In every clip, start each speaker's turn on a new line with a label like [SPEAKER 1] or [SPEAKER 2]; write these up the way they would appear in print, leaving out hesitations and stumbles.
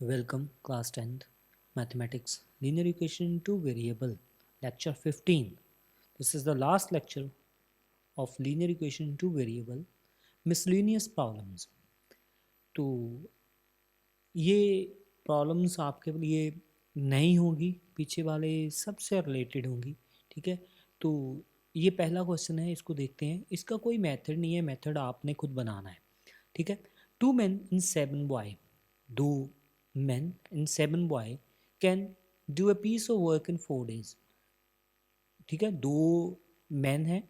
[SPEAKER 1] Welcome, class 10th, Mathematics, Linear Equation to Variable, lecture 15. This is the last lecture of Linear Equation to Variable, Miscellaneous Problems. तो ये problems आपके लिए नहीं होगी, पीछे वाले सबसे रिलेटेड होंगी, ठीक है। तो ये पहला क्वेश्चन है, इसको देखते हैं। इसका कोई मेथड नहीं है, मेथड आपने खुद बनाना है, ठीक है। 2 men and 7 boys, 2 men and 7 boys can do a piece of work in 4 days, ठीक है। 2 men हैं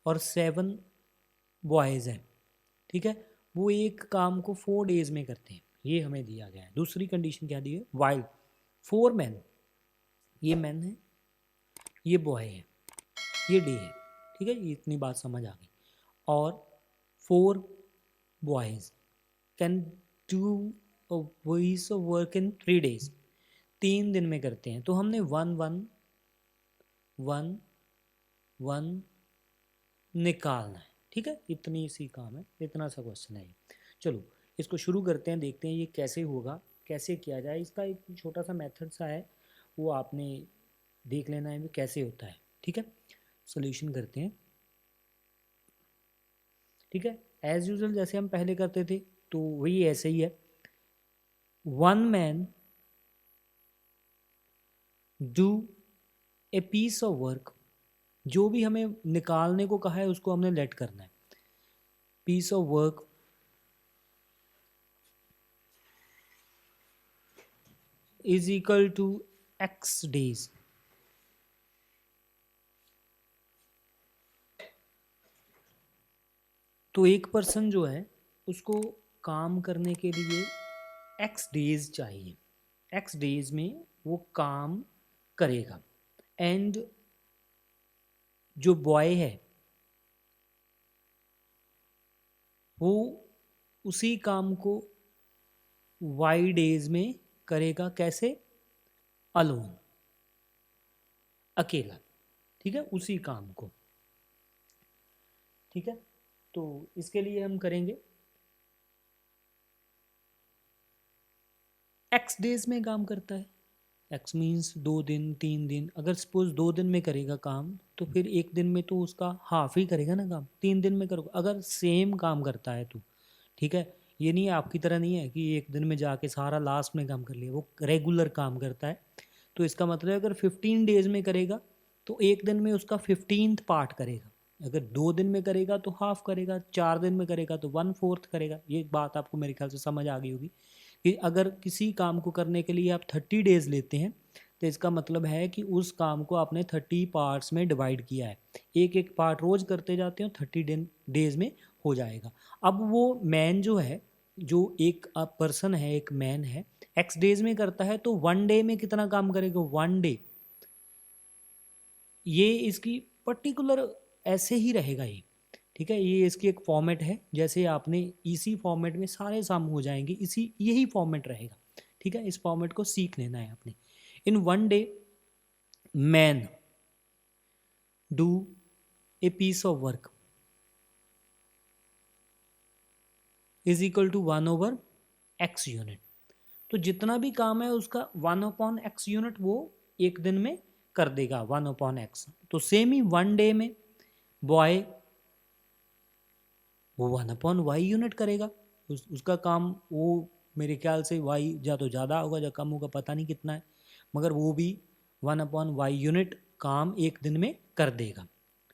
[SPEAKER 1] और 7 boys हैं, ठीक है। वो एक काम को 4 days में करते हैं, ये हमें दिया गया है। दूसरी कंडीशन क्या दी है, वाइल 4 men, ये मैन है, ये बॉय है, ये डे है, ठीक है। ये इतनी बात समझ आ गई। और 4 boys can do piece of work in 3 days, 3 दिन में करते हैं। तो हमने 1 1 1 1 निकालना है, ठीक है। इतनी सी काम है, इतना सा क्वेश्चन है ये। चलो इसको शुरू करते हैं, देखते हैं ये कैसे होगा, कैसे किया जाए। इसका एक छोटा सा मेथड सा है, वो आपने देख लेना है भी कैसे होता है, ठीक है। सॉल्यूशन करते हैं, ठीक है। एज यूजुअल जैसे हम पहले करते थे, तो वही ऐसे ही है। 1 man do a piece of work, जो भी हमें निकालने को कहा है उसको हमने लेट करना है। Piece of work is equal to x days, तो एक पर्सन जो है उसको काम करने के लिए x days चाहिए, x days में वो काम करेगा। एंड जो बॉय है वो उसी काम को y days में करेगा, कैसे, अलोन, अकेला, ठीक है, उसी काम को, ठीक है। तो इसके लिए हम करेंगे x डेज में काम करता है, x मीन्स 2 दिन 3 दिन। अगर सपोज 2 दिन में करेगा काम, तो फिर एक दिन में तो उसका हाफ ही करेगा ना काम, 3 दिन में करोगे अगर सेम काम करता है तो, ठीक है। ये नहीं है, आपकी तरह नहीं है कि एक दिन में जाके सारा लास्ट में काम कर लिया, वो रेगुलर काम करता है। तो इसका मतलब अगर 15 डेज में करेगा तो एक दिन में उसका 15th पार्ट करेगा। अगर 2 दिन में करेगा तो हाफ करेगा, 4 दिन में करेगा तो 1/4 करेगा। ये बात आपको मेरे ख्याल से समझ आ गई होगी कि अगर किसी काम को करने के लिए आप 30 डेज लेते हैं, तो इसका मतलब है कि उस काम को आपने 30 पार्ट्स में डिवाइड किया है। एक एक पार्ट रोज करते जाते हो, 30 डेज में हो जाएगा। अब वो मैन जो है, जो एक पर्सन है, एक मैन है, x डेज में करता है, तो 1 डे में कितना काम करेगा, 1 डे। ये इसकी पर्टिकुलर ऐसे ही रहेगा ये, ठीक है। ये इसकी एक फॉर्मेट है, जैसे आपने इसी फॉर्मेट में सारे सम हो जाएंगे, इसी यही फॉर्मेट रहेगा, ठीक है। इस फॉर्मेट को सीख लेना है आपने। In 1 day man do a piece of work is equal to 1/x unit. तो जितना भी काम है उसका 1/x यूनिट वो एक दिन में कर देगा, 1/x। तो सेम ही 1 डे में बॉय वो 1/y यूनिट करेगा। उसका काम वो मेरे ख्याल से y या तो ज़्यादा होगा या कम होगा, पता नहीं कितना है, मगर वो भी 1/y यूनिट काम एक दिन में कर देगा,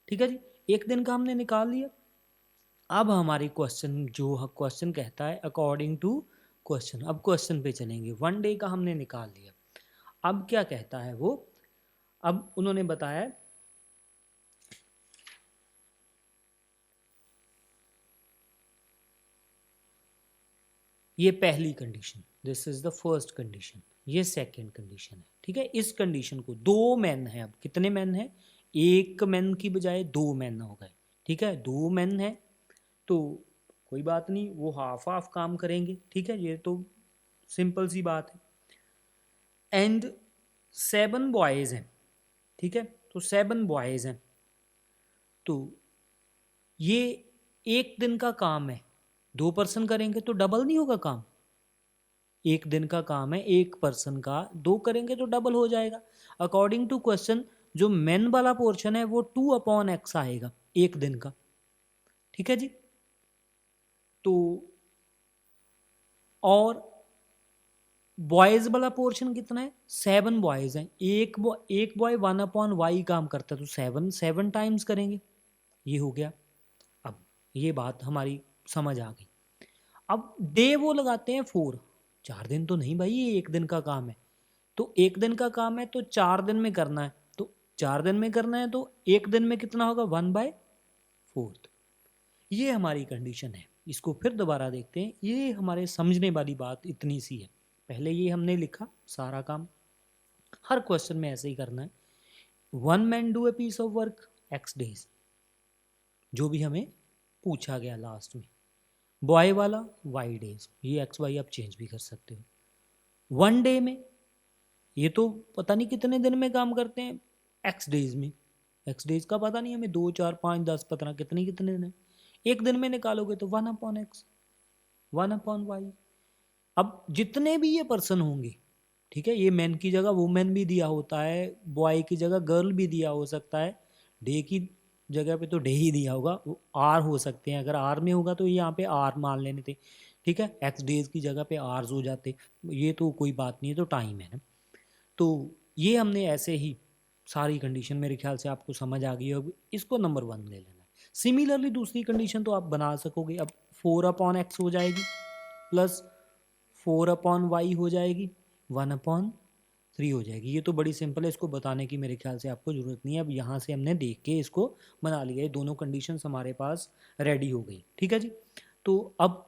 [SPEAKER 1] ठीक है जी। एक दिन का हमने निकाल लिया। अब हमारी क्वेश्चन जो क्वेश्चन कहता है अकॉर्डिंग टू क्वेश्चन, अब क्वेश्चन पे चलेंगे। 1 डे का हमने निकाल लिया, अब क्या कहता है वो, अब उन्होंने बताया ये पहली condition, this is the first condition, ये सेकंड कंडीशन है, ठीक है। इस कंडीशन को 2 मैन है, अब कितने मैन है, एक मैन की बजाय 2 मैन हो गए, ठीक है। 2 मैन है तो कोई बात नहीं, वो हाफ हाफ काम करेंगे, ठीक है। ये तो सिंपल सी बात है। एंड 7 बॉयज हैं, ठीक है। तो 7 बॉयज हैं, तो ये एक दिन का काम है, 2 पर्सन करेंगे तो डबल नहीं होगा काम, एक दिन का काम है एक पर्सन का, 2 करेंगे तो डबल हो जाएगा। अकॉर्डिंग टू क्वेश्चन जो मेन वाला पोर्शन है वो 2/x आएगा एक दिन का। ठीक है जी। तो और बॉयज वाला पोर्शन कितना है, 7 बॉयज हैं, एक बॉय 1/y काम करता है, तो 7 टाइम्स करेंगे, ये हो गया। अब ये बात हमारी समझ आ गई। अब डे वो लगाते हैं 4, 4 दिन तो नहीं भाई, ये एक दिन का काम है, तो एक दिन का काम है तो 4 दिन में करना है, तो 4 दिन में करना है तो एक दिन में कितना होगा 1/4। ये हमारी कंडीशन है। इसको फिर दोबारा देखते हैं, ये हमारे समझने वाली बात इतनी सी है। पहले ये हमने लिखा सारा काम, हर क्वेश्चन में ऐसे ही करना है। 1 man do a piece of work x days, जो भी हमें पूछा गया लास्ट में। बॉय वाला y डेज, ये x y आप चेंज भी कर सकते हो। 1 डे में ये तो पता नहीं कितने दिन में काम करते हैं, x डेज में, x डेज का पता नहीं हमें, 2 4 5 10 पता कितने कितने दिन है, एक दिन में निकालोगे तो 1/x 1/y। अब जितने भी ये पर्सन होंगे, ठीक है, ये मैन की जगह वुमेन भी दिया होता है, बॉय की जगह गर्ल भी दिया हो सकता है, डे की जगह पे तो डे ही दिया होगा, वो आर हो सकते हैं, अगर आर में होगा तो यहाँ पे आर मान लेने थे, ठीक है, एक्स डेज की जगह पे आर्स हो जाते, ये तो कोई बात नहीं है, तो टाइम है ना। तो ये हमने ऐसे ही सारी कंडीशन, मेरे ख्याल से आपको समझ आ गई होगी, इसको नंबर 1 ले लेना है। सिमिलरली दूसरी कंडीशन तो आप बना सकोगे, अब 4/x हो जाएगी प्लस 4/y हो जाएगी, 1/3 हो जाएगी। ये तो बड़ी सिंपल है, इसको बताने की मेरे ख्याल से आपको ज़रूरत नहीं है। अब यहाँ से हमने देख के इसको बना लिया, ये दोनों कंडीशंस हमारे पास रेडी हो गई। ठीक है जी। तो अब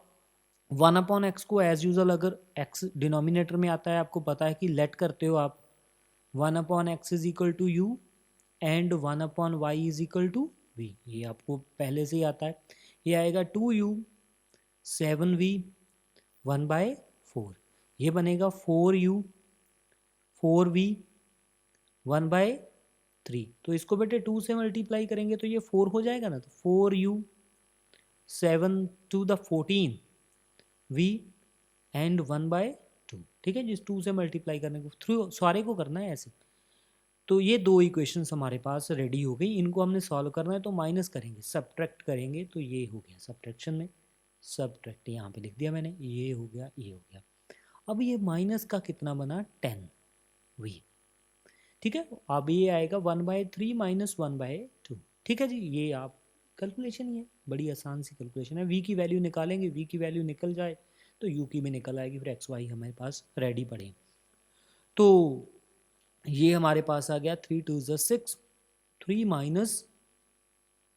[SPEAKER 1] 1/x को एज यूजल, अगर x डिनोमिनेटर में आता है, आपको पता है कि लेट करते हो आप 1/x is equal to u and 1/y is equal to v, ये आपको पहले से ही आता है। ये आएगा 2u 7v 1/4, ये बनेगा 4u 4v 1/3। तो इसको बेटे 2 से मल्टीप्लाई करेंगे तो ये 4 हो जाएगा ना, तो 4u 7 to the 14 v and 1/2। ठीक है, जिस 2 से मल्टीप्लाई करने को थ्रू सारे को करना है ऐसे। तो ये दो इक्वेशंस हमारे पास रेडी हो गई, इनको हमने सॉल्व करना है, तो माइनस करेंगे, सब्ट्रैक्ट करेंगे, तो ये हो गया सब्ट्रैक्शन में, सब्ट्रैक्ट यहाँ पे लिख दिया मैंने, ये हो गया, ये हो गया। अब ये माइनस का कितना बना 10v। ठीक है, अब ये आएगा 1/3 माइनस 1/2। ठीक है जी, ये आप कैलकुलेशन ही है, बड़ी आसान सी कैलकुलेशन है। v की वैल्यू निकालेंगे, v की वैल्यू निकल जाए तो u की भी निकल आएगी, फिर एक्स वाई हमारे पास रेडी पड़े। तो ये हमारे पास आ गया 3 2 6, 3 माइनस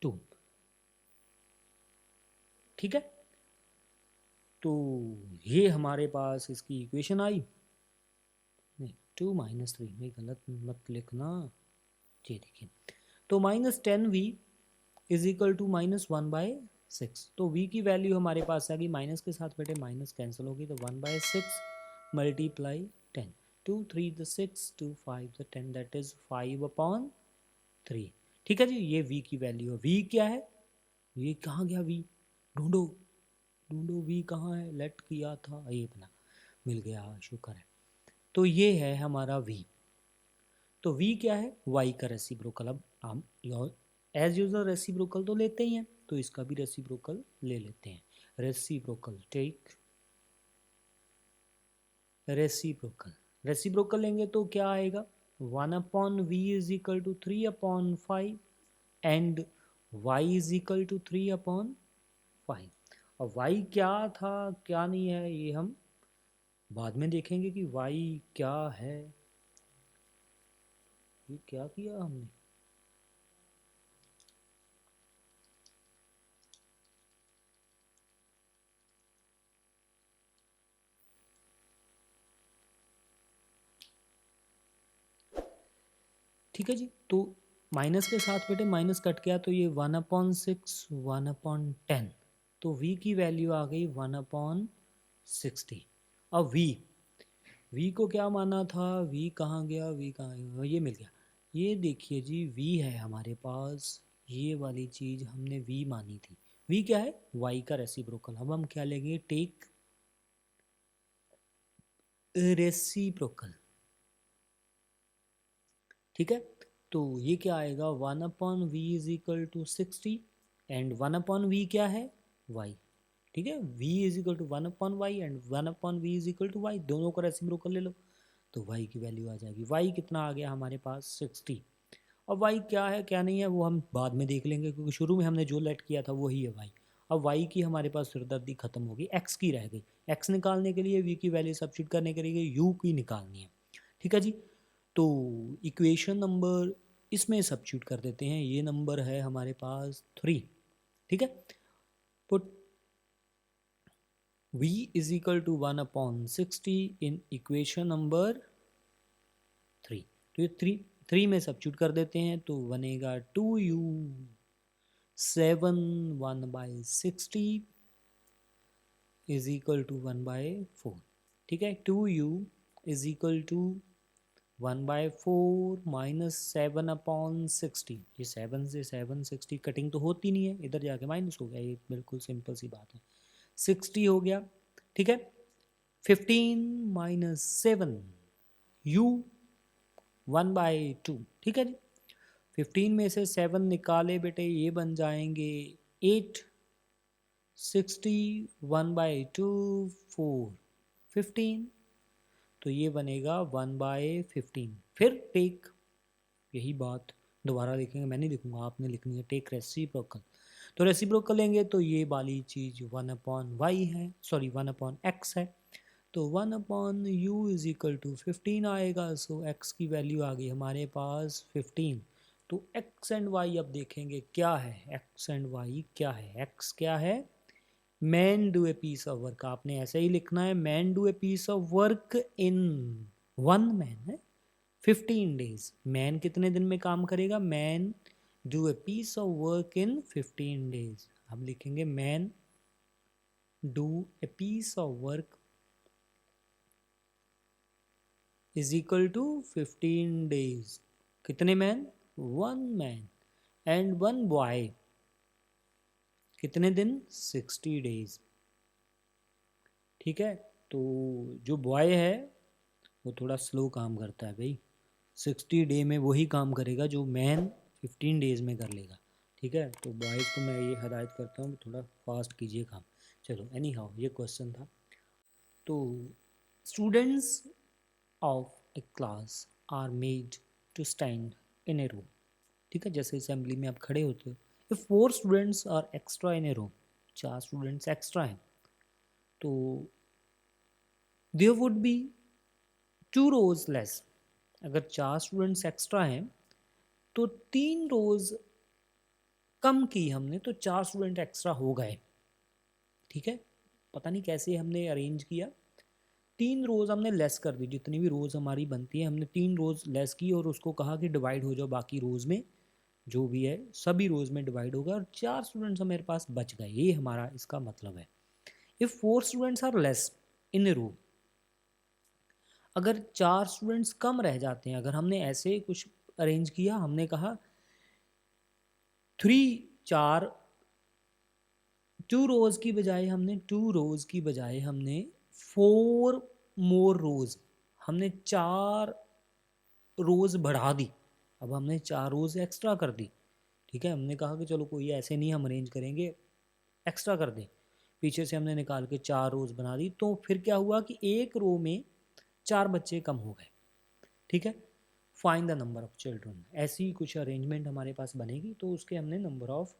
[SPEAKER 1] 2। ठीक है, तो ये हमारे पास इसकी इक्वेशन आई। नहीं, 2 माइनस 3 में गलत मत लिखना, ये देखिए, तो -10v इज इक्वल टू -1/6। तो v की वैल्यू हमारे पास आ गई, माइनस के साथ बेटे माइनस कैंसिल होगी, तो 1/6 मल्टीप्लाई 10, 2 3 6 2 5 10, दैट इज 5/3। ठीक है जी, ये v की वैल्यू है। v क्या है, ये कहाँ गया v, ढूंढो ढूंढो, v कहाँ है, लेट किया था, ये बना, मिल गया, शुक्र है। तो ये है हमारा v। तो v क्या है, y का रेसिप्रोकल। अब हम एज यूजल रेसिप्रोकल तो लेते ही हैं, तो इसका भी रेसिप्रोकल ले लेते हैं। रेसिप्रोकल, टेक रेसिप्रोकल, रेसिप्रोकल लेंगे तो क्या आएगा, 1/v is equal to 3/5 and y is equal to 3/5। और y क्या था क्या नहीं है, ये हम बाद में देखेंगे कि y क्या है। ये क्या किया हमने, ठीक है जी। तो माइनस के साथ बेटे माइनस कट गया, तो ये 1/6 1/10, तो v की वैल्यू आ गई 1/60। अब v को क्या माना था, v कहाँ गया, v कहाँ गया, ये मिल गया। ये देखिए जी, v है हमारे पास, ये वाली चीज हमने v मानी थी। v क्या है, y का रेसिप्रोकल। अब हम क्या लेंगे, टेक रेसिप्रोकल। ठीक है, तो ये क्या आएगा, 1/v is equal to 60 and 1/v क्या है, y। ठीक है, v is equal to 1/y and 1/v is equal to y, दोनों को रेसिप्रोकल ले लो तो y की वैल्यू आ जाएगी। y कितना आ गया हमारे पास 60। अब y क्या है क्या नहीं है वो हम बाद में देख लेंगे, क्योंकि शुरू में हमने जो लेट किया था वही है y। अब y की हमारे पास सिरदर्दी खत्म होगी, x की रह गई। x निकालने के लिए v की वैल्यू सब्स्टिट्यूट करने के लिए u की निकालनी है। ठीक है जी, तो इक्वेशन नंबर इसमें सब्स्टिट्यूट कर देते हैं, ये नंबर है हमारे पास 3। ठीक है, put v is equal to 1/60 in equation number 3। तो ये 3 में सब्स्टिट्यूट कर देते हैं तो बनेगा 2u 7 1/60 इज इक्वल टू 1/4। ठीक है, 2u is equal to 1/4 minus 7/60। ये 7 से 760 कटिंग तो होती नहीं है, इधर जाके माइनस हो गया, ये बिल्कुल सिंपल सी बात है। 60 हो गया। ठीक है, 15 माइनस 7 u 1/2। ठीक है जी, 15 में से 7 निकाले बेटे, ये बन जाएंगे 8। 60 1/2 4 15, तो ये बनेगा 1/15। फिर टेक, यही बात दोबारा लिखेंगे, मैं नहीं लिखूंगा, आपने लिखनी है, टेक रेसिप्रोकल। तो रेसिप्रोकल लेंगे तो ये वाली चीज़ 1/y है, सॉरी 1/x है, तो 1/u इज इक्वल टू 15 आएगा। सो x की वैल्यू आ गई हमारे पास 15। तो x एंड y अब देखेंगे क्या है, x एंड y क्या है। x क्या है, man do a piece of work, आपने ऐसे ही लिखना है, man do a piece of work in 1 man है 15 डेज। मैन कितने दिन में काम करेगा, man do a piece of work in 15 days. हम लिखेंगे man do a piece of work is equal to 15 days. कितने मैन, 1 मैन एंड 1 बॉय, कितने दिन, 60 डेज। ठीक है, तो जो बॉय है वो थोड़ा स्लो काम करता है भाई, 60 डे में वही काम करेगा जो मैन 15 डेज में कर लेगा। ठीक है, तो बॉयज़ को मैं ये हदायत करता हूँ थोड़ा फास्ट कीजिए काम। चलो एनी हाउ, ये क्वेश्चन था। तो students of a class are made to stand in a row. ठीक है, जैसे असेंबली में आप खड़े होते हो, if 4 students are extra in a row, 4 students extra हैं, तो there would be 2 rows less. अगर 4 स्टूडेंट्स एक्स्ट्रा हैं तो 3 रोज कम की हमने, तो 4 स्टूडेंट एक्स्ट्रा हो गए। ठीक है, पता नहीं कैसे हमने अरेंज किया, 3 रोज हमने लेस कर दी, जितनी भी रोज हमारी बनती है हमने 3 रोज लेस की और उसको कहा कि डिवाइड हो जाओ बाकी रोज में, जो भी है सभी रोज में डिवाइड होगा और 4 स्टूडेंट्स हमारे पास बच गए। ये हमारा इसका मतलब है। If 4 students are less in a row, अगर 4 स्टूडेंट्स कम रह जाते हैं, अगर हमने ऐसे कुछ अरेंज किया, हमने कहा 4 2 रोज की बजाय हमने 2 रोज की बजाय हमने 4 मोर रोज, हमने 4 रोज बढ़ा दी। अब हमने 4 रोज एक्स्ट्रा कर दी। ठीक है, हमने कहा कि चलो कोई ऐसे नहीं हम अरेंज करेंगे, एक्स्ट्रा कर दें, पीछे से हमने निकाल के 4 रोज बना दी। तो फिर क्या हुआ कि एक रो में 4 बच्चे कम हो गए। ठीक है, find the number of children, ऐसी कुछ अरेंजमेंट हमारे पास बनेगी तो उसके हमने नंबर ऑफ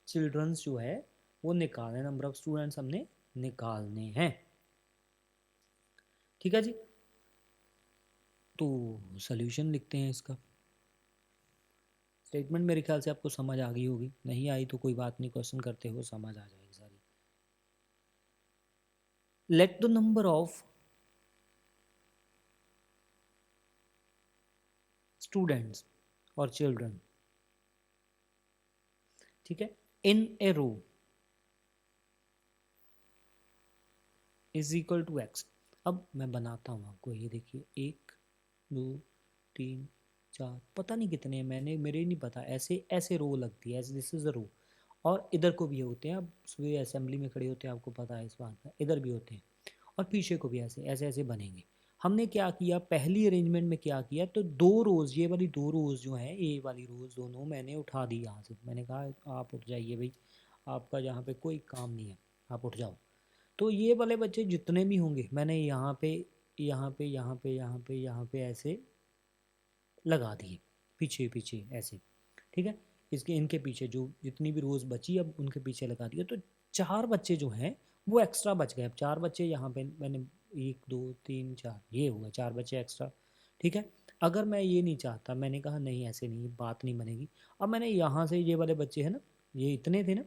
[SPEAKER 1] चिल्ड्रंस जो है वो निकालने, नंबर ऑफ स्टूडेंट्स हमने निकालने हैं। ठीक है जी, तो सॉल्यूशन लिखते हैं इसका। स्टेटमेंट मेरे ख्याल से आपको समझ आ गई होगी, नहीं आई तो कोई बात नहीं, क्वेश्चन करते हो समझ आ जाएगी सारी। Let the number of students और चिल्ड्रन, ठीक है, इन a row is equal to x. अब मैं बनाता हूँ आपको, ये देखिए 1 2 3 4, पता नहीं कितने हैं, मैंने मेरे नहीं पता, ऐसे ऐसे रो लगती है, दिस इज द रो। और इधर को भी होते हैं, अब सुबह असेंबली में खड़े होते हैं, आपको पता है इस बात का, इधर भी होते हैं और पीछे को भी ऐसे ऐसे ऐसे बनेंगे। हमने क्या किया, पहली अरेंजमेंट में क्या किया, तो दो रोज़, ये वाली दो रोज़ जो हैं, ए वाली रोज़ दोनों मैंने उठा दी यहाँ से। मैंने कहा आप उठ जाइए भाई, आपका यहाँ पे कोई काम नहीं है, आप उठ जाओ। तो ये वाले बच्चे जितने भी होंगे मैंने यहाँ पे यहाँ पे यहाँ पे यहाँ पे यहाँ पे ऐसे लगा दिए, पीछे पीछे ऐसे, ठीक है। इसके इनके पीछे जो जितनी भी रोज़ बची अब उनके पीछे लगा दिया, तो चार बच्चे जो हैं वो एक्स्ट्रा बच गए। अब चार बच्चे यहाँ पे मैंने, एक दो तीन चार, ये हुआ चार बच्चे एक्स्ट्रा, ठीक है। अगर मैं ये नहीं चाहता, मैंने कहा नहीं ऐसे नहीं, बात नहीं बनेगी। अब मैंने यहाँ से, ये वाले बच्चे हैं ना, ये इतने थे ना,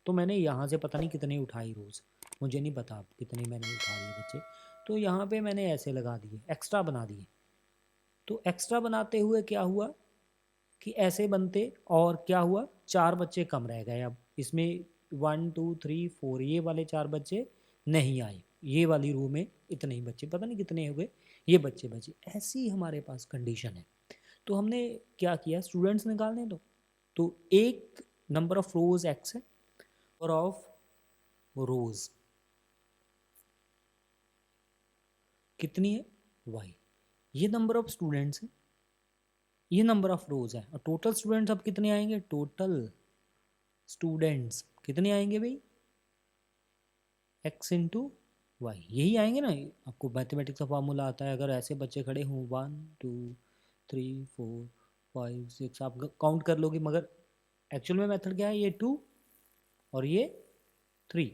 [SPEAKER 1] तो मैंने यहाँ से पता नहीं कितने उठाई रोज़, मुझे नहीं पता अब कितने मैंने उठा लिए बच्चे। तो यहाँ पे मैंने ऐसे लगा दिए, एक्स्ट्रा बना दिए। तो एक्स्ट्रा बनाते हुए क्या हुआ कि ऐसे बनते, और क्या हुआ, चार बच्चे कम रह गए। अब इसमें 1 2 3 4 ये वाले चार बच्चे नहीं आए, ये वाली रो में इतने ही बच्चे, पता नहीं कितने हो गए, ये बच्चे बचे। ऐसी हमारे पास कंडीशन है। तो हमने क्या किया, स्टूडेंट्स निकालने दो, तो एक नंबर ऑफ रोज एक्स है और ऑफ रोज कितनी है, वाई। ये नंबर ऑफ स्टूडेंट्स है, ये नंबर ऑफ रोज है, और टोटल स्टूडेंट्स अब कितने आएंगे, टोटल स्टूडेंट्स कितने आएंगे भाई, एक्स इंटू वाई, यही आएंगे ना। आपको मैथमेटिक्स का फॉर्मूला आता है, अगर ऐसे बच्चे खड़े हों 1 2 3 4 5 6, आप काउंट कर लोगे, मगर एक्चुअल में मेथड क्या है, ये 2 और ये 3,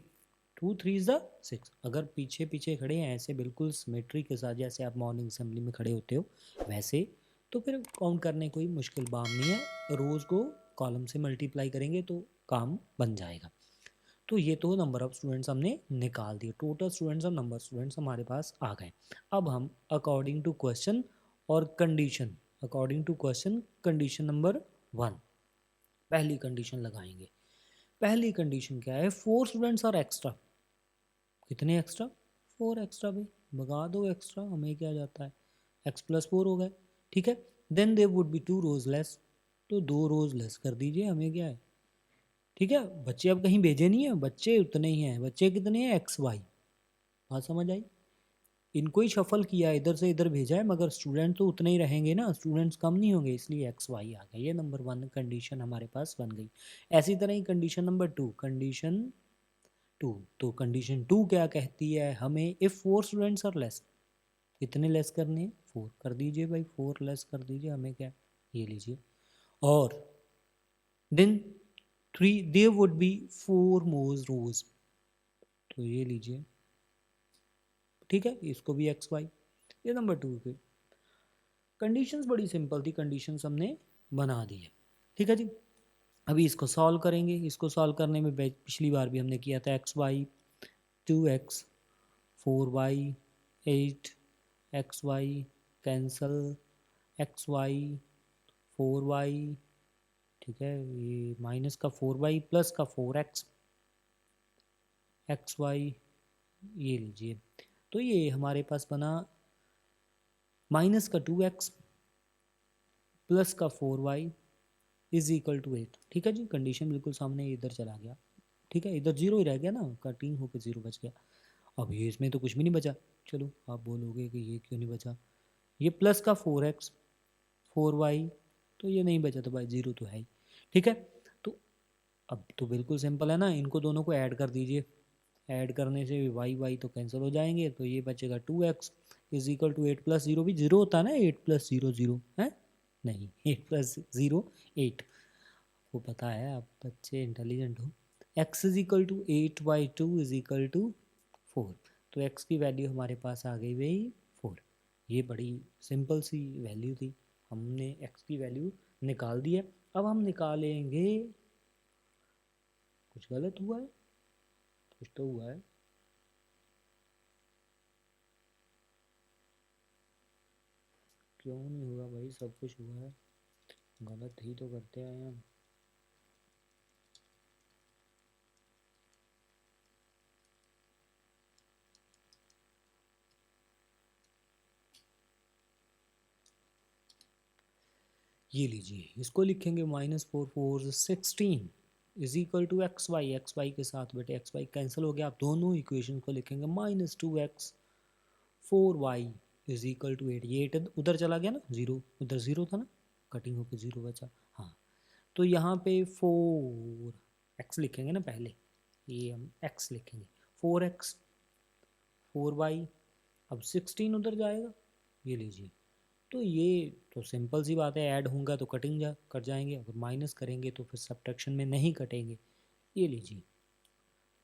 [SPEAKER 1] 2 3 इज द 6। अगर पीछे पीछे खड़े हैं ऐसे बिल्कुल सिमेट्री के साथ, जैसे आप मॉर्निंग असेंबली में खड़े होते हो वैसे, तो फिर काउंट करने कोई मुश्किल बात नहीं है, रोज़ को कॉलम से मल्टीप्लाई करेंगे तो काम बन जाएगा। तो ये तो नंबर ऑफ स्टूडेंट्स हमने निकाल दिए, टोटल स्टूडेंट्स और नंबर स्टूडेंट्स हमारे पास आ गए। अब हम अकॉर्डिंग टू क्वेश्चन और condition, according to question condition number 1, पहली कंडीशन लगाएंगे। पहली कंडीशन क्या है, 4 स्टूडेंट्स आर एक्स्ट्रा। कितने एक्स्ट्रा, 4 एक्स्ट्रा भाई, भगा दो एक्स्ट्रा, हमें क्या जाता है, x+4 हो गए, ठीक है। Then there would be 2 rows less, तो 2 रोज लेस कर दीजिए, हमें क्या है, ठीक है। बच्चे अब कहीं भेजे नहीं है, बच्चे उतने ही हैं, बच्चे कितने हैं, एक्स वाई, बात समझ आई। इनको ही शफल किया, इधर से इधर भेजा है, मगर स्टूडेंट तो उतने ही रहेंगे ना, स्टूडेंट्स कम नहीं होंगे, इसलिए एक्स वाई आ गया। ये नंबर 1 कंडीशन हमारे पास बन गई। ऐसी तरह ही कंडीशन नंबर 2, कंडीशन 2, तो कंडीशन 2 क्या कहती है हमें, इफ़ 4 स्टूडेंट्स आर लेस, कितने लेस करने हैं, 4 कर दीजिए भाई, 4 लेस कर दीजिए, हमें क्या, ये लीजिए। और देन 3 देयर वुड बी 4 मोर रोज, तो ये लीजिए, ठीक है, इसको भी एक्स वाई। ये नंबर 2 के कंडीशंस बड़ी सिंपल थी, कंडीशंस हमने बना दी है, ठीक है जी। अभी इसको सॉल्व करेंगे, इसको सॉल्व करने में पिछली बार भी हमने किया था, x y 2x 4y 8, x y cancel, x y 4y, ठीक है, ये माइनस का 4y प्लस का 4x, एक्स वाई, ये लीजिए। तो ये हमारे पास बना माइनस का 2x प्लस का 4y इज इक्वल टू 8, ठीक है जी। कंडीशन बिल्कुल सामने इधर चला गया, ठीक है, इधर जीरो ही रह गया ना, कटिंग होकर जीरो बच गया। अब ये इसमें तो कुछ भी नहीं बचा, चलो आप बोलोगे कि ये क्यों नहीं बचा, ये प्लस का 4x 4y, तो ये नहीं बचा, तो भाई जीरो तो है ही, ठीक है। तो अब तो बिल्कुल सिंपल है ना, इनको दोनों को ऐड कर दीजिए, ऐड करने से वाई वाई तो कैंसिल हो जाएंगे, तो ये बचेगा 2x इज इक्वल टू 8+0, भी जीरो होता है ना, 8+0 0 है, नहीं 8+0 8, वो पता है, आप बच्चे इंटेलिजेंट हो। x is equal to 8/2 is equal to 4, तो x की वैल्यू हमारे पास आ गई भाई 4। ये बड़ी सिंपल सी वैल्यू थी, हमने x की वैल्यू निकाल दी है। अब हम निकालेंगे, कुछ गलत हुआ है, कुछ तो हुआ है, क्यों नहीं हुआ भाई, सब कुछ हुआ है, गलत ही तो करते आए हम। ये लीजिए, इसको लिखेंगे -4 4 16 is equal to x y के साथ बेटे एक्स वाई कैंसिल हो गया, आप दोनों इक्वेशन को लिखेंगे -2x 4y is equal to 8, ये 8 उधर चला गया ना, 0 उधर 0 था ना, कटिंग होकर 0 बचा। हाँ, तो यहाँ पे 4x लिखेंगे ना पहले, ये हम x लिखेंगे, 4x 4y, अब 16 उधर जाएगा, ये लीजिए। तो ये तो सिंपल सी बात है, ऐड होगा तो कटिंग कट जाएंगे, अगर माइनस करेंगे तो फिर सब्ट्रैक्शन में नहीं कटेंगे, ये लीजिए।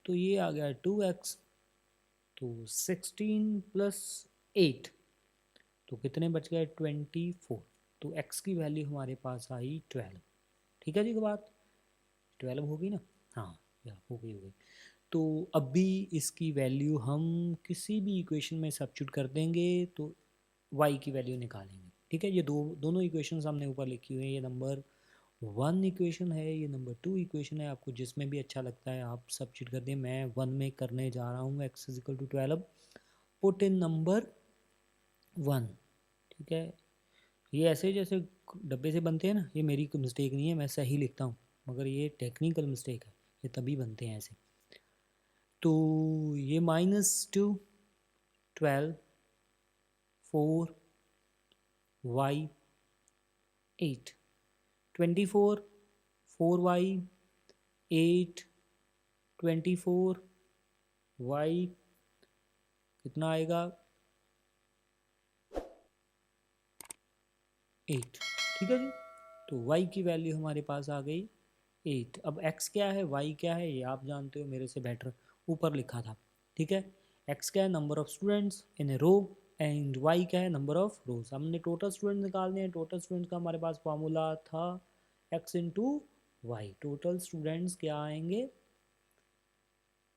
[SPEAKER 1] तो ये आ गया 2x, तो 16 प्लस 8, तो कितने बच गए 24, तो x की वैल्यू हमारे पास आई 12। ठीक है जी, की बात 12 होगी ना, हाँ या हो गई। तो अभी इसकी वैल्यू हम किसी भी इक्वेशन में सब्स्टिट्यूट कर देंगे तो y की वैल्यू निकालेंगे। ठीक है, ये दोनों इक्वेशन हमने ऊपर लिखी हुई है, ये नंबर 1 इक्वेशन है, ये नंबर 2 इक्वेशन है, आपको जिसमें भी अच्छा लगता है आप सब्स्टिट्यूट कर दें। मैं 1 में करने जा रहा हूँ x is equal to 12, put in number 1। ठीक है, ये ऐसे जैसे डब्बे से बनते हैं ना, ये मेरी मिस्टेक नहीं है, मैं सही लिखता हूँ, मगर ये टेक्निकल मिस्टेक है, ये तभी बनते हैं ऐसे। तो ये -2 12 4 y 8 24 4y 8 24 y कितना आएगा 8। ठीक है जी, तो y की वैल्यू हमारे पास आ गई 8। अब x क्या है, y क्या है, ये आप जानते हो मेरे से बेटर, ऊपर लिखा था। ठीक है, x क्या है, number of students in a row, and y क्या है, नंबर ऑफ रोज। हमने टोटल स्टूडेंट निकालने हैं, टोटल स्टूडेंट्स का हमारे पास फॉर्मूला था x into y. Total students क्या आएंगे,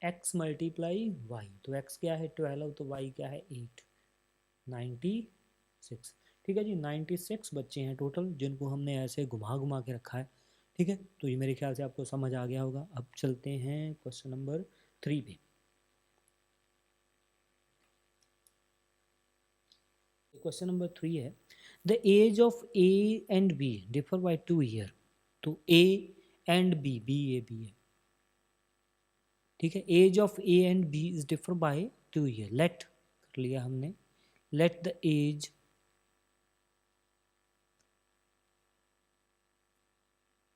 [SPEAKER 1] x मल्टीप्लाई वाई, तो x क्या है 12, तो y क्या है 8, 96। ठीक है जी, 96 बच्चे हैं टोटल, जिनको हमने ऐसे घुमा घुमा के रखा है। ठीक है, तो ये मेरे ख्याल से आपको समझ आ गया होगा। अब चलते हैं क्वेश्चन नंबर 3 पे। क्वेश्चन नंबर 3 है, the age of A and B differ by 2 year. तो ए एंड बी, बी है। ठीक है, age of A and B is differ by 2 year. Let कर लिया हमने, let the age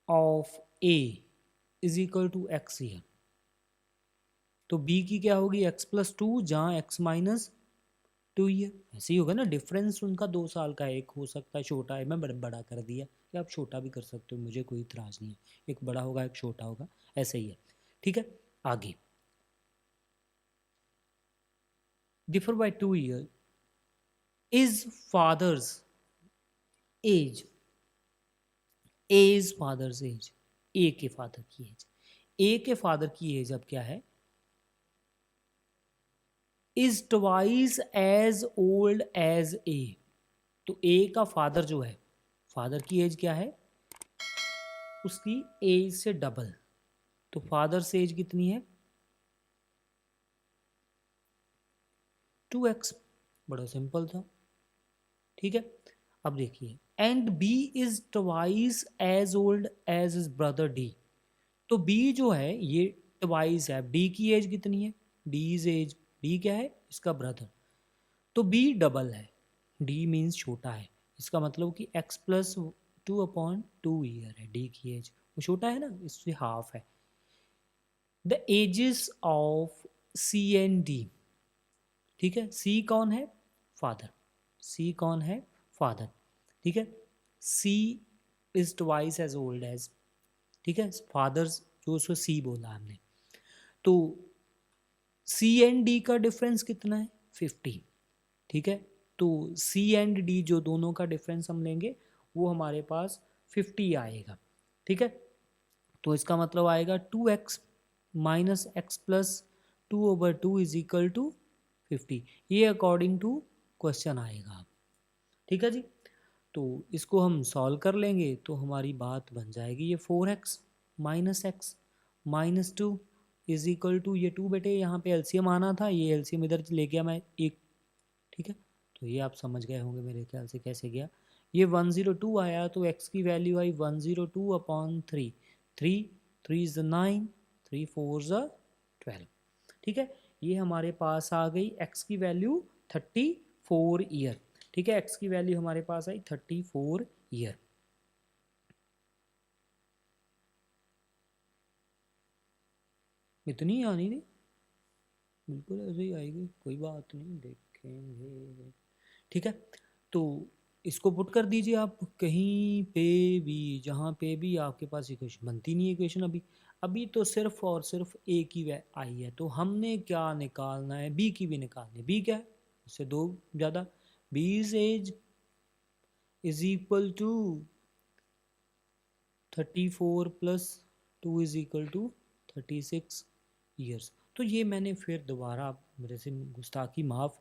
[SPEAKER 1] of A is equal to x year. तो B की क्या होगी x+2, जहाँ x -2 ईयर। ऐसे ही होगा ना, डिफरेंस उनका 2 साल का है, एक हो सकता है छोटा है, मैं बड़ा कर दिया, या आप छोटा भी कर सकते हो, मुझे कोई इतराज नहीं है, एक बड़ा होगा एक छोटा होगा, ऐसे ही है। ठीक है, आगे differ by 2 year is father's age, A is father's age, A के फादर की एज, ए के फादर की एज अब क्या है, is twice as old as A. तो ए का फादर जो है, फादर की एज क्या है, उसकी एज से डबल। तो फादर से एज कितनी है 2x, बड़ा सिंपल था। ठीक है, अब देखिए, and B is twice as old as is brother D. तो बी जो है ये ट्वाइस है, डी की एज कितनी है, डी इज एज, डी क्या है इसका ब्रदर, तो बी डबल है, डी मीन्स छोटा है, इसका मतलब कि x+2/2 ईयर है डी की एज, वो छोटा है ना, इससे हाफ है। The ages of C and D. ठीक है, सी कौन है, फादर, सी कौन है, फादर। ठीक है, C is twice as old age, ठीक है, फादर्स जो उसको सी बोला हमने, तो सी एंड डी का डिफरेंस कितना है 50। ठीक है, तो सी एंड डी जो दोनों का डिफरेंस हम लेंगे वो हमारे पास 50 आएगा। ठीक है, तो इसका मतलब आएगा 2x minus x+2/2 is equal to 50, ये अकॉर्डिंग टू क्वेश्चन आएगा। ठीक है जी, तो इसको हम सॉल्व कर लेंगे तो हमारी बात बन जाएगी, ये 4x minus x minus 2 is equal to, ये 2 बेटे यहाँ पे एलसीएम आना था, ये एलसीएम इधर ले गया मैं एक। ठीक है, तो ये आप समझ गए होंगे मेरे ख्याल से कैसे गया। ये 102 आया, तो x की वैल्यू आई 102/3, 3 इज 9, 3 4 12। ठीक है, ये हमारे पास आ गई x की वैल्यू 34। 34 ईयर। ठीक है, एक्स की वैल्यू हमारे पास आई 34 ईयर। इतनी आनी थी, बिल्कुल ऐसे ही आएगी, कोई बात नहीं, देखेंगे। ठीक है, तो इसको पुट कर दीजिए आप कहीं पे भी, जहाँ पे भी आपके पास इक्वेशन बनती नहीं है। इक्वेशन अभी अभी तो सिर्फ और सिर्फ ए की वे आई है, तो हमने क्या निकालना है, बी की भी निकालनी है। बी क्या है, उससे दो ज़्यादा, B's age is equal to 34 plus 2 is equal to 36 years. तो ये मैंने फिर दोबारा, मेरे से गुस्ताखी माफ़,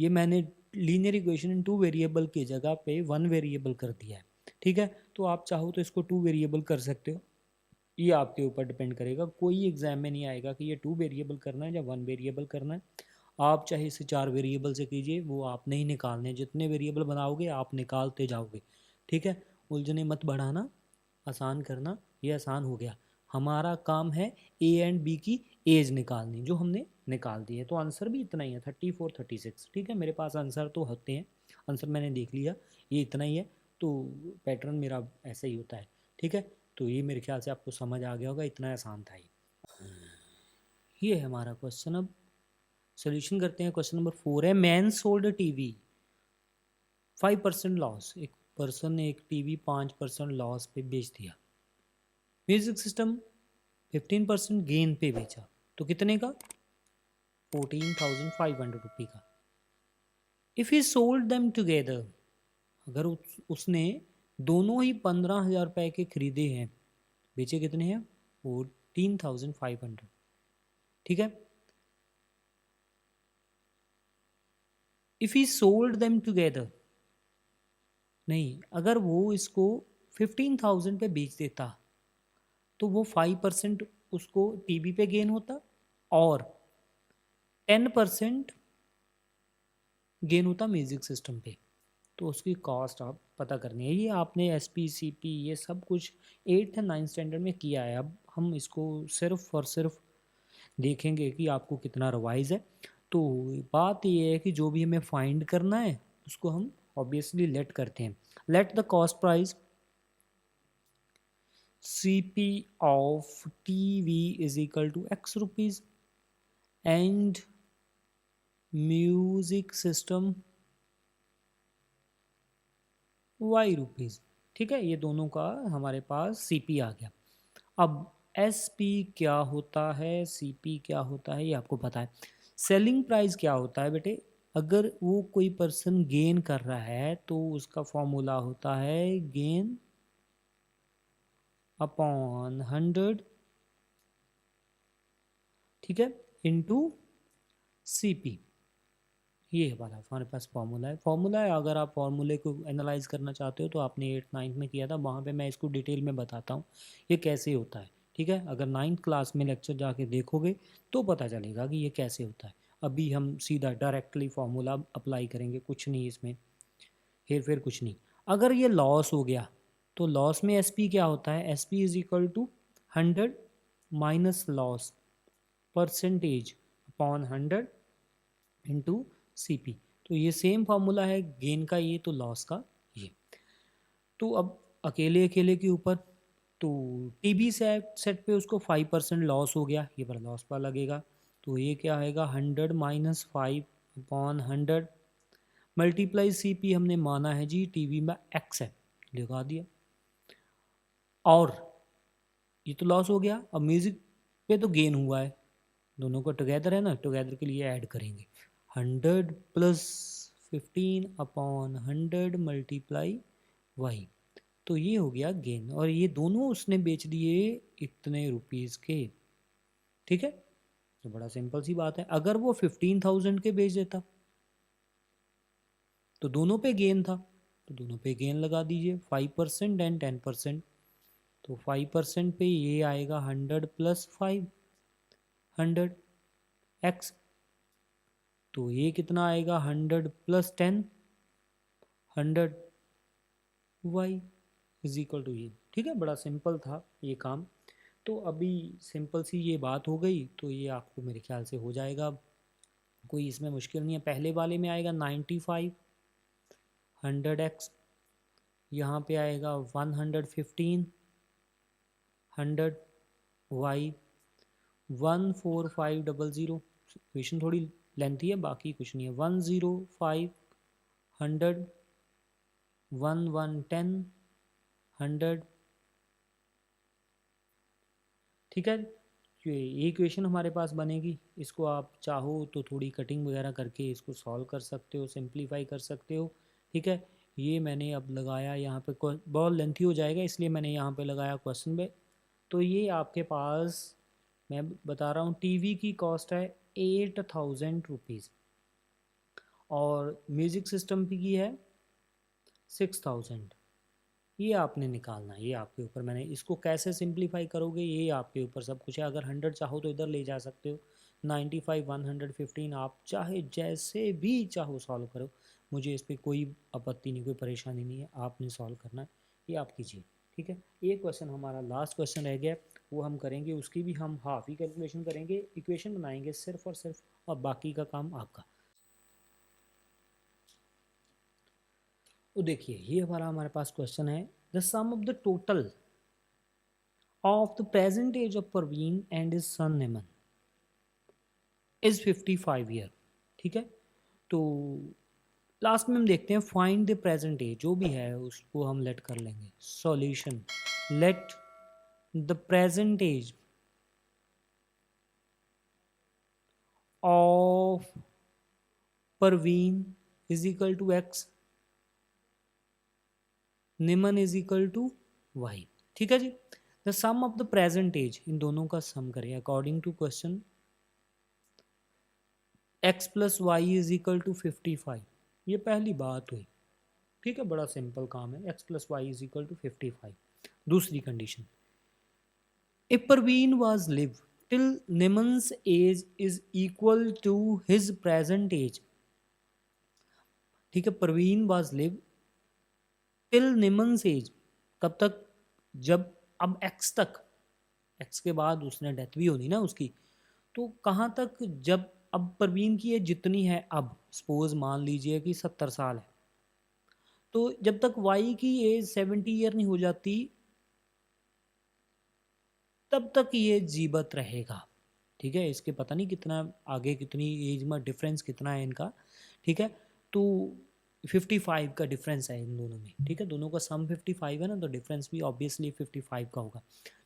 [SPEAKER 1] ये मैंने linear equation in two variable की जगह पे वन वेरिएबल कर दिया है। ठीक है, तो आप चाहो तो इसको टू वेरिएबल कर सकते हो, ये आपके ऊपर डिपेंड करेगा। कोई एग्जाम में नहीं आएगा कि ये टू वेरिएबल करना है या वन वेरिएबल करना है। आप चाहे इसे चार वेरिएबल से कीजिए, वो आपने ही निकालने, जितने वेरिएबल बनाओगे आप निकालते जाओगे। ठीक है, उलझने मत बढ़ाना, आसान करना, ये आसान हो गया। हमारा काम है ए एंड बी की एज निकालनी, जो हमने निकाल दी है। तो आंसर भी इतना ही है, 34 36। ठीक है, मेरे पास आंसर तो होते हैं, आंसर मैंने देख लिया, ये इतना ही है। तो पैटर्न मेरा ऐसा ही होता है। ठीक है, तो ये मेरे ख्याल से आपको समझ आ गया होगा, इतना आसान था ये है हमारा क्वेश्चन। अब सोल्यूशन करते हैं। क्वेश्चन नंबर 4 है, मैन सोल्ड टीवी 5% लॉस। एक पर्सन ने एक टीवी 5% लॉस पे बेच दिया। म्यूजिक सिस्टम 15% गेन पे बेचा, तो कितने का, 14,500 रुपये का। If he sold them together, अगर उसने दोनों ही 15,000 रुपये के खरीदे हैं, बेचे कितने हैं, 14,500। ठीक है, if he sold them together, नहीं, अगर वो इसको 15,000 पे बेच देता तो वो 5% उसको टीवी पे गेन होता और 10% गेन होता म्यूजिक सिस्टम पे। तो उसकी कॉस्ट आप पता करनी है। ये आपने एस पी सी पी ये सब कुछ 8th एंड 9th स्टैंडर्ड में किया है। अब हम इसको सिर्फ और सिर्फ देखेंगे कि आपको कितना रिवाइज है। तो बात ये है कि जो भी हमें फाइंड करना है उसको हम ऑब्वियसली लेट करते हैं। Let the cost price CP of TV is equal to X rupees and music system Y rupees. ठीक है, ये दोनों का हमारे पास CP आ गया। अब SP क्या होता है, CP क्या होता है, ये आपको पता है। सेलिंग प्राइस क्या होता है बेटे, अगर वो कोई पर्सन गेन कर रहा है तो उसका फॉर्मूला होता है गेन अपॉन 100, ठीक है, इनटू CP। ये वाला हमारे पास फार्मूला है। फार्मूला है, अगर आप फार्मूले को एनालाइज करना चाहते हो तो आपने 8th 9th में किया था, वहाँ पे मैं इसको डिटेल में बताता हूँ ये कैसे होता है। ठीक है, अगर 9th क्लास में लेक्चर जाके देखोगे तो पता चलेगा कि ये कैसे होता है। अभी हम सीधा डायरेक्टली फार्मूला अप्लाई करेंगे, कुछ नहीं इसमें हेर फेर कुछ नहीं। अगर ये लॉस हो गया तो लॉस में SP क्या होता है, SP is equal to 100 minus loss percentage upon 100 into CP। तो ये सेम फार्मूला है गेन का ये, तो लॉस का ये। तो अब अकेले अकेले के ऊपर, तो TB सेट पे उसको 5% लॉस हो गया, ये पर लॉस पर लगेगा। तो ये क्या आएगा, 100 माइनस 5 अपॉन 100 मल्टीप्लाई CP हमने माना है जी TV में X है, लगा दिया। और ये तो लॉस हो गया, अब म्यूजिक पे तो गेन हुआ है, दोनों का टुगेदर है ना, टुगेदर के लिए ऐड करेंगे 100 प्लस 15 अपॉन 100 मल्टीप्लाई वाई। तो ये हो गया गेन, और ये दोनों उसने बेच दिए इतने रुपीज़ के। ठीक है, तो बड़ा सिंपल सी बात है। अगर वो 15,000 के बेच देता तो दोनों पे गेन था, तो दोनों पे गेन लगा दीजिए 5% एंड 10%। तो 5% पे ये आएगा 100 प्लस 5, 100 एक्स। तो ये कितना आएगा, 100 plus 10, 100 y is equal to ये। ठीक है, बड़ा सिंपल था ये काम। तो अभी सिंपल सी ये बात हो गई, तो ये आपको मेरे ख्याल से हो जाएगा। कोई इसमें मुश्किल नहीं है। पहले वाले में आएगा 95, 100x, यहाँ पे आएगा 115, 100y, 14500। क्वेश्चन थोड़ी लेंथी है, बाकी कुछ नहीं है। 105, 100, 1110, 100। ठीक है, ये इक्वेशन हमारे पास बनेगी। इसको आप चाहो तो थोड़ी कटिंग वगैरह करके इसको सॉल्व कर सकते हो, सिंप्लीफाई कर सकते हो। ठीक है, ये मैंने अब लगाया यहाँ पे, बहुत लेंथी हो जाएगा इसलिए मैंने यहाँ पे लगाया क्वेश्चन पे। तो ये आपके पास मैं बता रहा हूँ, टीवी की कॉस्ट है 8000 रुपीज़ और म्यूज़िक सिस्टम की है 6000। ये आपने निकालना है, ये आपके ऊपर। मैंने इसको कैसे सिंप्लीफाई करोगे ये आपके ऊपर सब कुछ है। अगर 100 चाहो तो इधर ले जा सकते हो, 95, 115 आप चाहे जैसे भी चाहो सॉल्व करो, मुझे इस पर कोई आपत्ति नहीं, कोई परेशानी नहीं है। आपने सॉल्व करना है, ये आप कीजिए। ठीक है, एक क्वेश्चन हमारा लास्ट क्वेश्चन रह गया, वो हम करेंगे, उसकी भी हम हाफ ही कैलकुलेशन करेंगे, इक्वेशन बनाएंगे सिर्फ और सिर्फ, और बाकी का काम आपका। तो देखिए ये हमारे पास क्वेश्चन है, the sum of the total of the present age of Parveen and his son Naman is 55 year. ठीक है, तो लास्ट में हम देखते हैं फाइंड द प्रेजेंट एज, जो भी है उसको हम लेट कर लेंगे solution. Let the present age of Parveen is equal to X, Niman is equal to Y. ठीक है जी, the sum of the present age, इन दोनों का सम करें according to question. X plus Y is equal to 55, ये पहली बात हुई। ठीक है, बड़ा सिंपल काम है, X plus Y is equal to 55। दूसरी condition, if Parveen was live till Niman's age is equal to his present age. ठीक है, Parveen was live till Niman's age, कब तक? जब, अब एक्स तक, एक्स के बाद उसने डेथ भी होनी ना उसकी, तो कहाँ तक? जब, अब परवीन की एज जितनी है, अब सपोज मान लीजिए कि 70 साल है, तो जब तक वाई की एज 70 ईयर नहीं हो जाती तब तक ये जीवित रहेगा। ठीक है, इसके पता नहीं कितना आगे, कितनी एज में डिफरेंस कितना है इनका। ठीक है, तो 55 का डिफरेंस है इन दोनों में। ठीक है, दोनों का सम 55 है ना, तो डिफरेंस भी ऑब्वियसली 55 का होगा।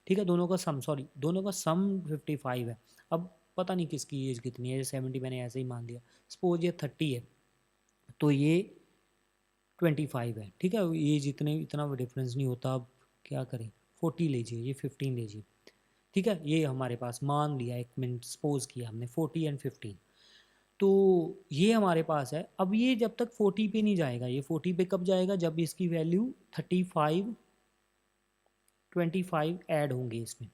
[SPEAKER 1] ठीक है, दोनों का सम, सॉरी दोनों का सम 55 है। अब पता नहीं किसकी एज कितनी है, 70 मैंने ऐसे ही मान लिया। सपोज ये 30 है तो ये 25 है। ठीक है, एज इतना डिफरेंस नहीं होता। अब क्या करें, 40 लीजिए, ये 15 लीजिए। ठीक है, ये हमारे पास मान लिया, एक मिनट सपोज किया हमने 40 एंड 15, तो ये हमारे पास है। अब ये जब तक 40 पे नहीं जाएगा, ये 40 पे कब जाएगा? जब इसकी वैल्यू 35, 25 ऐड होंगे इसमें,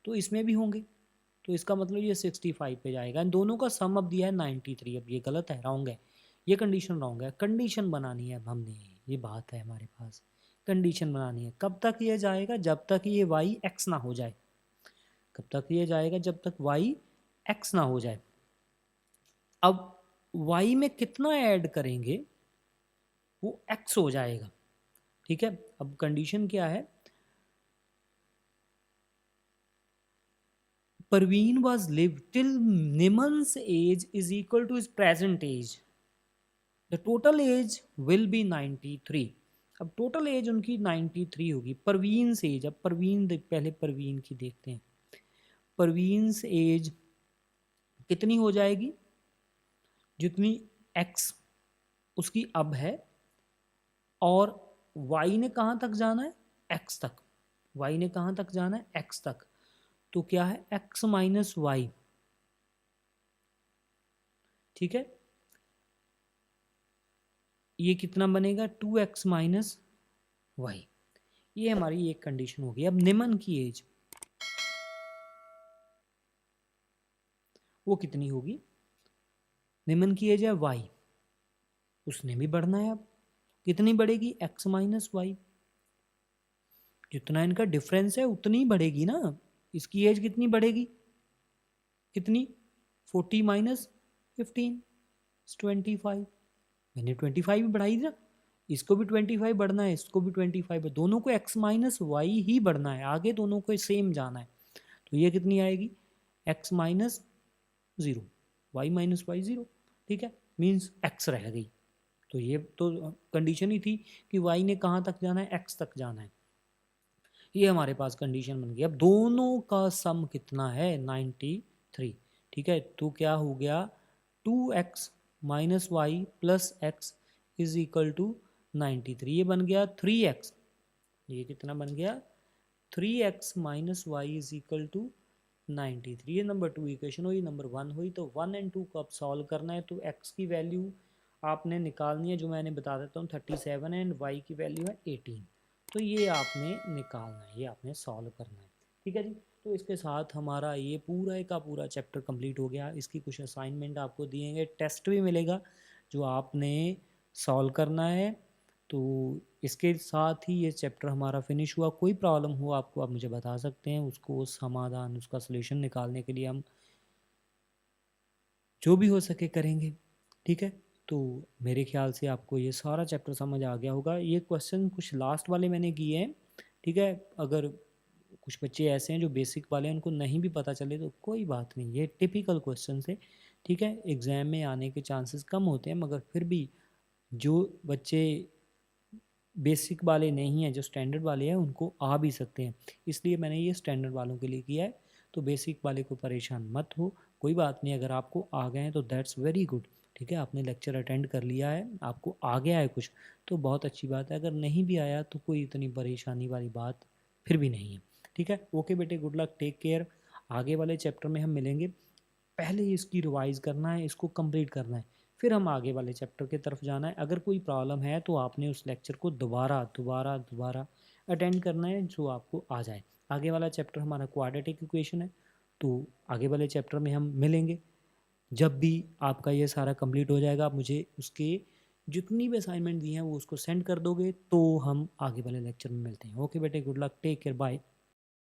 [SPEAKER 1] तो इसमें भी होंगे, तो इसका मतलब ये 65 पे जाएगा। इन दोनों का सम अब दिया है 93। अब ये गलत है, रॉन्ग है, ये कंडीशन रॉन्ग है। कंडीशन बनानी है अब हमने, ये बात है हमारे पास, कंडीशन बनानी है। कब तक ये जाएगा? जब तक ये वाई एक्स ना हो जाए। कब तक ये जाएगा? जब तक वाई एक्स ना हो जाए। अब वाई में कितना ऐड करेंगे वो एक्स हो जाएगा। ठीक है, अब कंडीशन क्या है? Parveen was live till Niman's age is equal to his present age, the total age will be 93। अब टोटल एज उनकी 93 होगी। परवीन से एज, अब परवीन पहले परवीन की देखते हैं। परवीन से एज कितनी हो जाएगी? जितनी एक्स उसकी अब है, और y ने कहाँ तक जाना है? x तक। y ने कहाँ तक जाना है? x तक। तो क्या है? x minus y. ठीक है, ये कितना बनेगा? 2x minus Y. ये हमारी एक कंडीशन होगी। अब निमन की एज वो कितनी होगी? निमन की एज है y, उसने भी बढ़ना है। अब कितनी बढ़ेगी? x minus y. जितना इनका डिफरेंस है उतनी ही बढ़ेगी ना। इसकी एज कितनी बढ़ेगी? कितनी? 40 माइनस 15 25, मैंने 25 भी बढ़ाई ना, इसको भी 25 बढ़ना है, इसको भी 25 है, दोनों को x माइनस वाई ही बढ़ना है, आगे दोनों को सेम जाना है। तो ये कितनी आएगी, x minus 0, y minus y 0, ठीक है, मीन्स x रह गई। तो ये तो कंडीशन ही थी कि y ने कहाँ तक जाना है, x तक जाना है। ये हमारे पास कंडीशन बन गई। अब दोनों का सम कितना है, 93, ठीक है। तो क्या हो गया, 2x minus y plus x is equal to 93, ये बन गया 3x, ये कितना बन गया, 3x minus y is equal to 93। ये नंबर 2 इक्वेशन हुई। नंबर 1 हुई। तो 1 एंड 2 को अब सॉल्व करना है, तो x की वैल्यू आपने निकालनी है, जो मैंने बता देता हूँ 37, एंड y की वैल्यू है 18। तो ये आपने निकालना है, ये आपने सॉल्व करना है, ठीक है जी। तो इसके साथ हमारा ये पूरा का पूरा चैप्टर कंप्लीट हो गया। इसकी कुछ असाइनमेंट आपको दिएंगे, टेस्ट भी मिलेगा जो आपने सॉल्व करना है। तो इसके साथ ही ये चैप्टर हमारा फिनिश हुआ। कोई प्रॉब्लम हो आपको, आप मुझे बता सकते हैं, उसको समाधान, उसका सलूशन निकालने के लिए हम जो भी हो सके करेंगे, ठीक है। तो मेरे ख्याल से आपको ये सारा चैप्टर समझ आ गया होगा। ये क्वेश्चन कुछ लास्ट वाले मैंने किए हैं, ठीक है। अगर कुछ बच्चे ऐसे हैं जो बेसिक वाले हैं, उनको नहीं भी पता चले तो कोई बात नहीं, ये टिपिकल क्वेश्चन है, ठीक है। एग्ज़ाम में आने के चांसेस कम होते हैं, मगर फिर भी जो बच्चे बेसिक वाले नहीं हैं, जो स्टैंडर्ड वाले हैं, उनको आ भी सकते हैं। इसलिए मैंने ये स्टैंडर्ड वालों के लिए किया है। तो बेसिक वाले को परेशान मत हो, कोई बात नहीं। अगर आपको आ गए हैं तो दैट्स वेरी गुड, ठीक है। आपने लेक्चर अटेंड कर लिया है, आपको आ गया है कुछ, तो बहुत अच्छी बात है। अगर नहीं भी आया तो कोई इतनी परेशानी वाली बात फिर भी नहीं है, ठीक है। ओके बेटे, गुड लक, टेक केयर। आगे वाले चैप्टर में हम मिलेंगे। पहले इसकी रिवाइज करना है, इसको कंप्लीट करना है, फिर हम आगे वाले चैप्टर की तरफ जाना है। अगर कोई प्रॉब्लम है तो आपने उस लेक्चर को दोबारा दोबारा दोबारा अटेंड करना है, जो आपको आ जाए। आगे वाला चैप्टर हमारा क्वाड्रेटिक इक्वेशन है। तो आगे वाले चैप्टर में हम मिलेंगे। जब भी आपका ये सारा कंप्लीट हो जाएगा, आप मुझे उसके जितनी भी असाइनमेंट दी हैं वो उसको सेंड कर दोगे, तो हम आगे वाले लेक्चर में मिलते हैं। ओके बेटे, good luck, take care, bye.